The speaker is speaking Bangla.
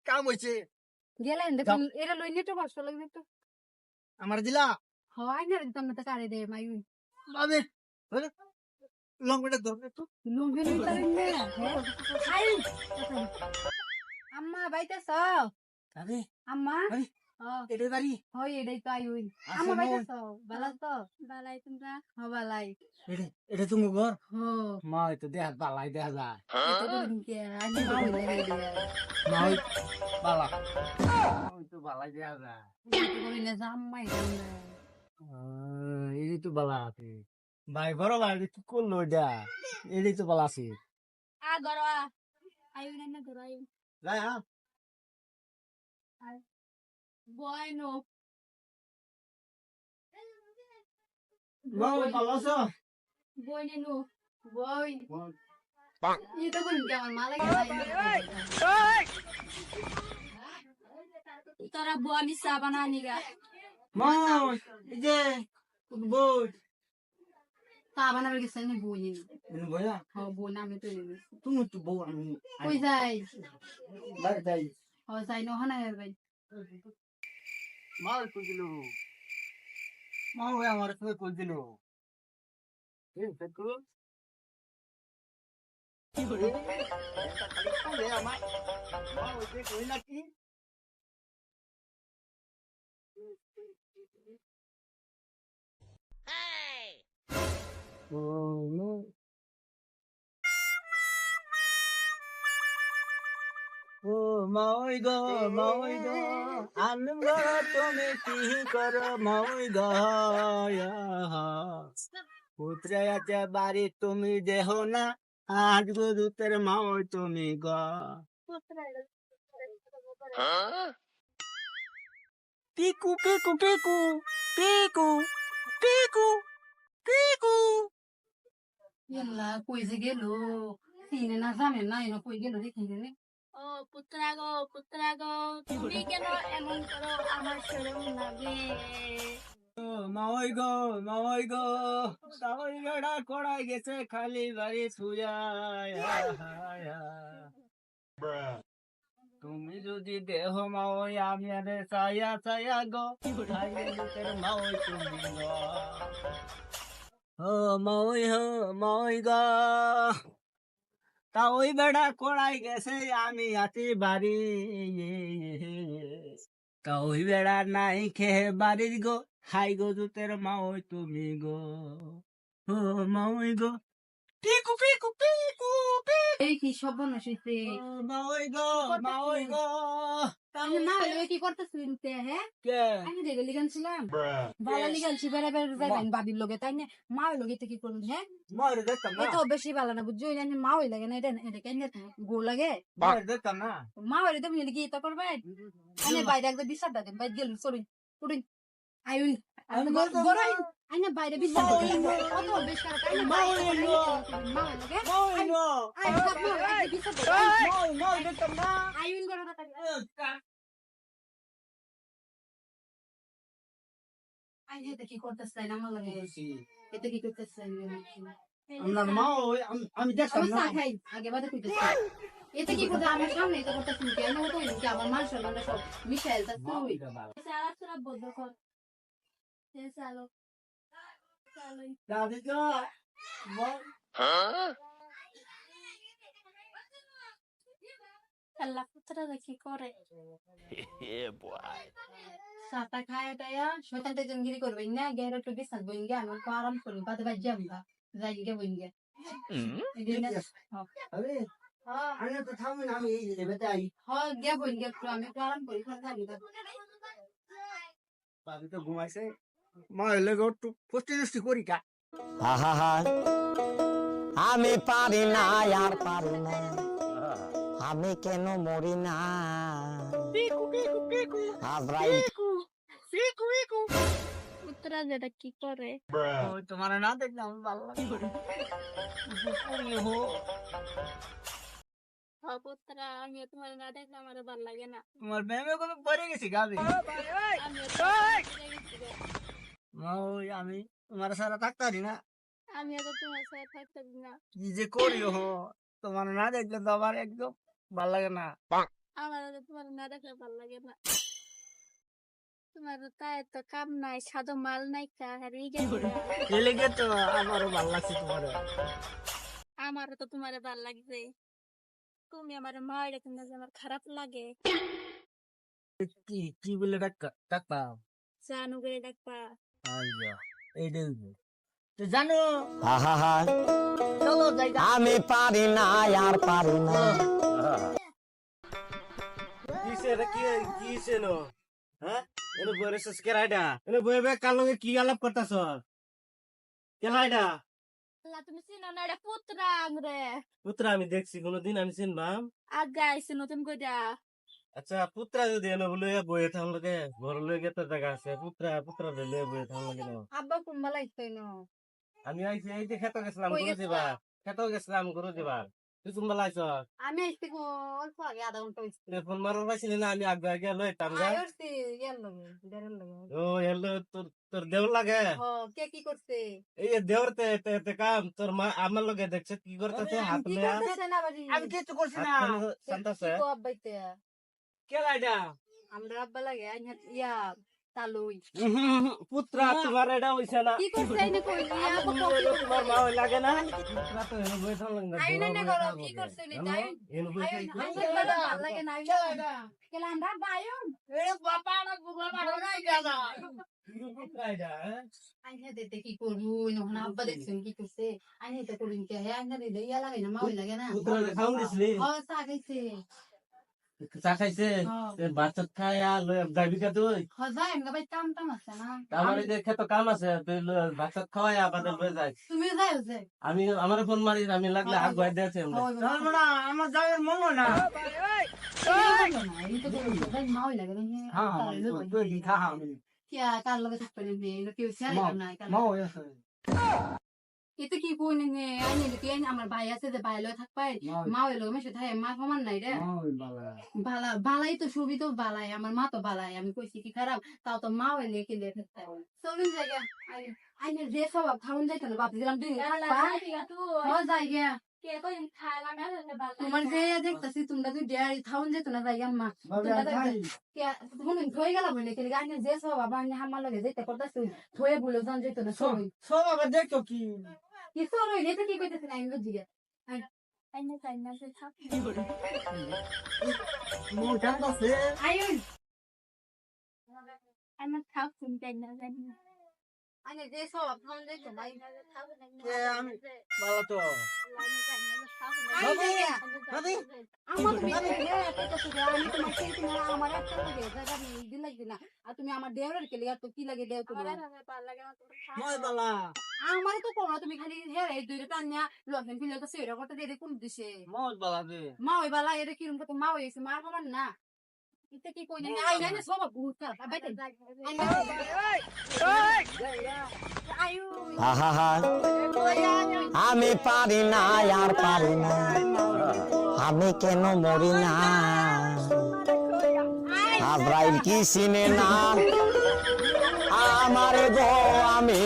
কাম হয়েছে আমার দিলা বাবে লং বেটা ধর একটু আম্মা বাইতেছ আরে আম্মা আরে এটাই বাড়ি হয় এটাই তো আইউই আসো আম্মা মা। বাইতেছ ভালো তো বালাই তোমরা বালাই এটা তুমি ঘর হো মা তো দেখ বালাই দেখা যায় এটা করে কে আমি মা হই লাগে দিয়া মা ওই বালা ওই তো বালাই দেখা যায় এটা করে না জাম্মাই জানা এই তো বালা আছে ভাই বড় ভাই কি করলো এটা এটাই তো বালা আছে আ গরয়া আইউই না গরয়া যাই হ্যাঁ bueno মা ওই ভালো আছো voy nenu voy পাক itu pun jangan malah Tara buah bisa apa nani ga? মা এই যে বই Tak apa nama kisah ini bunyi. ini বইয়া Oh bu nama itu ini. তুমি তো বউ আমি Koi zai. বাড়ি যাই Oh zai no hana ya bay. মাল কই দিল মা ওই আমার কই দিল এই দেখো কি করে খালি আমার মা ওই যে কই নাকি ও নো ও মাওই গো আনন্দ তুমি কি করো মাওই গো পুত্রায়াতে বাড়ি তুমি দেহ না আজ গুরুতের মাওই তুমি গো Piku Piku Piku Piku Piku Piku Yalla koi zai gelo. Sini na zame na ino koi gelo দেখি রে. ও পুত্রা গো তুমি কেন এমন করো আমার শরম লাগে মাওই গো তাওই গড়া কোড়াই গেছে খালি বাড়ি ছুয়া তুমি যদি দেহ মাওই আমি আরে ছায়া গো খাইলে মাওই তুমি গো ও মাওই গো তা ওই বেড়া কোড়াই গেছে আমি আছি বাড়ি তা ওই বেড়া নাই খেয়ে বাড়ির গো হাই গো জুতের মাওই তুমি গো ও মাওই গো পিকু পিকু পিকু পিকু এই কি সব নসিতে মাওই গো তাহলে না হলে কি করতেছিস তে হ্যাঁ কে আমি দেখে লিখানছিলাম ভালো লিখানছি বেড়ে বেড়ে যাবেন বাবির লগে তাই না মা ওই লগে কি করুন হ্যাঁ মারে দেখতাম না এটা বেশি ভালো না বুঝছো জানি মা ওই লাগে না এটা এটা কেন গো লাগে মারে দেখতাম না মা ওই তো মিলে কি তো করবে আমি বাইরে একদম বিশ্বাস দাদেন বাইরে গেল সরি পুরিন আইউই আমি গরাই আইনা বাইরে বিশ্বাস দাদেন কত বেশ করে তাই না মা ওই লাগে মাওই নো আই সব মা বিশ্বাস দাদেন মাওই দেখতাম না আইউন গরা তাই আই এটা কি করতেছ না আমার লাগে এটা কি করতেছ আমরা মাওই আমি দেখতাম আমি না চা খাই আগে বাদে কইতেছি এটা কি করতে আমার সামনে এটা করতেছ কি আমি তো কি আমার মান সম্মান সব মিশাইল তা তুই সারা সারা বদ্ধ কর চালো দাদি তো আল্লাহ পুত্রা কি করে সাতা খায় তায়া শয়তানটা জঙ্গিরি করবে না গেরা তো বিসাল বইঙ্গা আমি তো আরাম করি বাদে বাদ যামগা যাই গে বইঙ্গা আরে হ্যাঁ আমি তো থামি না আমি এই লেবে তাই হ্যাঁ গে বইঙ্গা তো আমি তো আরাম করি খালি বাবু তো ঘুমাইছে মা এলে একটু পোস্টি করি কা আমি পারি না আর পারি না আমি কেন মরি না আজরাইল পুত্রা যেটা কি করে ওই তোমার না দেখলে আমি ভালো লাগে পুত্রা আমি তোমার না দেখলে আমার ভালো লাগে না তোমার মেমে কোনো পড়ে গেছি গাবি আমি ওই আমি তোমার সারা থাকতে পারি না আমি আর তোমার সাথে থাকতে পারি না। কি যে করিও তোমার না দেখলে তো আমার একদম ভাল লাগে না। আমার আর তোমার না দেখলে ভালো লাগে না। তোমার তাই তো কাম নাই, সাদা মাল নাই, হারিয়ে গেছে। এই লেগে তো আমারও ভাল লাগছে তোমার। আমারও তো তোমার ভালো লাগছে। তুমি আমার মা এরকম না যে আমার খারাপ লাগে। কি কি বলে ডাকতাম? জানু করে ডাকবা। আইয়া এইটাই তো জানো। আহা চলো জায়গা আমি পারি না আর পারি না কিসে রে কিসে নো হ্যাঁ এনে বইরে সস্কেরাইডা এনে বইবে কার লগে কি আলাপ করতাছ কেলাইডা আল্লাহ তুমি চিনো না, এটা পুত্রা রে। পুত্রা আমি দেখছি কোনদিন আমি চিনবাম। আগে আইসে নতুন কইরা। আচ্ছা পুত্রা যদি এনে বলে বইয়ে থাম লাগে ঘর লগে তো জায়গা আছে পুত্রা লয়ে বইয়ে থাম লাগে না। আব্বা কোনবা লাগছে না আমি আইছি এই যে খেতে গেছিলাম কই গরু গেছিলা? দিবা খেতেও গেছিলাম গরু দিবার তুই কোনবা লাইছ আমি আসতে অল্প আগে আধা ঘন্টা হয়েছে ফোন মারার পাইছিলি না আমি আগে আগে লইতাম গা। আসছি ইয়ার লগে দেড়ের লগে ও এলো তোর দেও লাগে কে কি করছে এই যে দেওর তে কাম তোর মা আমার লগে দেখছে কি করতেছে হাত কি লয়া করতেছে না বাড়ি আমি কিছু করছি না শান্তাছে তো আব্বাইতে কে লাইডা আমরা আব্বা লাগে ইয়া তালুই পুত্রা তোমার এটা হইছে না কি করছে আইনে কই আব্বা তোমার মা হই লাগে না পুত্রা তো এনে বই থাম লাগে না আইনে না করো কি করছে নি তাই এনে বই থাই ভালো লাগে না কেলা আমরা বায়ুন এ বাবা না গুগল মারো না জায়গা পুত্রা এটা আইনে দিতে কি করবো নহনা আব্বা দেখছেন কি করছে আইনে তো করিন কে হে আইনে দিলে ইয়া লাগে না মাউই লাগে না পুত্রা খাও দিছলি চা খাইছে চা খাইছে বাচ্চা খায়া লই যাবি কা তুই হজাই এমগা ভাই কাম টাম আছে না আমার এই যে খেত কাম আছে তুই বাচ্চা খাওয়াই আবার লই যাই তুমি যাই হচ্ছে আমি আমার ফোন মারি আমি লাগলে আগ গাই দিয়েছি না আমার যাওয়ার মন না মাউই লাগে না হ্যাঁ তুই লিখা আমি কিয়া কার লগে থাকতে নে কেউ ছেড়ে না কার মাও আছে এতে কি কই নে আইনে কি আইনে আমার ভাই আছে যে ভাই লগে থাকপাই মাউই লগে মেশে থাকে মা সমান নাই রে মাও বালা বালা বালাই তো সুবি তো বালাই আমার মা তো বালাই আমি কইছি কি খারাপ তাও তো মা হইলে কি লে থাকতে চলুন জায়গা আইনে যে সব খাওন যাইতো না বাপ দিলাম তুই জায়গা কে কই খাইলাম না ভালো। তোমার যে দেখতাছি তোমরা তুই ডেয়ারি খাওন যেত না জায়গা মা শুনুন থই গেল বলে কি আইনে যে সব বাবা আইনে আমার লগে যেতে করতাছি থয়ে বলে জান যেত না সবই সব আবার দেখো কি কি সরই রে তো কি কইতেছেন আইনে জিগে আইনে চাই না যে থাক। মোর কাম আছে আইন আমার থাক তুমি চাই না জানি না। আইনে যে সব খাওন যেত না কে আমি ভালো তো আমার তুমি আমি তোমার সেই তোমার আমার একটা লাগে জায়গা নেই দিন লাগবে না আর তুমি আমার দেওয়ার কে লিয়া তো কি লাগে দেও তুমি মই বালা আমার তো কোনো তুমি খালি হেরে এই দুইটা টান্যা লসেন ফিলে তো সেরা করতে দেরে কোন দিছে মই বালা দে মা ওই বালা এটা কিরম কত মা হইছে মার সমান না এটা কি কই না আই না সব বহুত খারাপ বাইতে আয়ু আহা আমি পারি না আর পারি না আমি কেন মরি না আব্রাইল কি চিনে না আমার গো আমি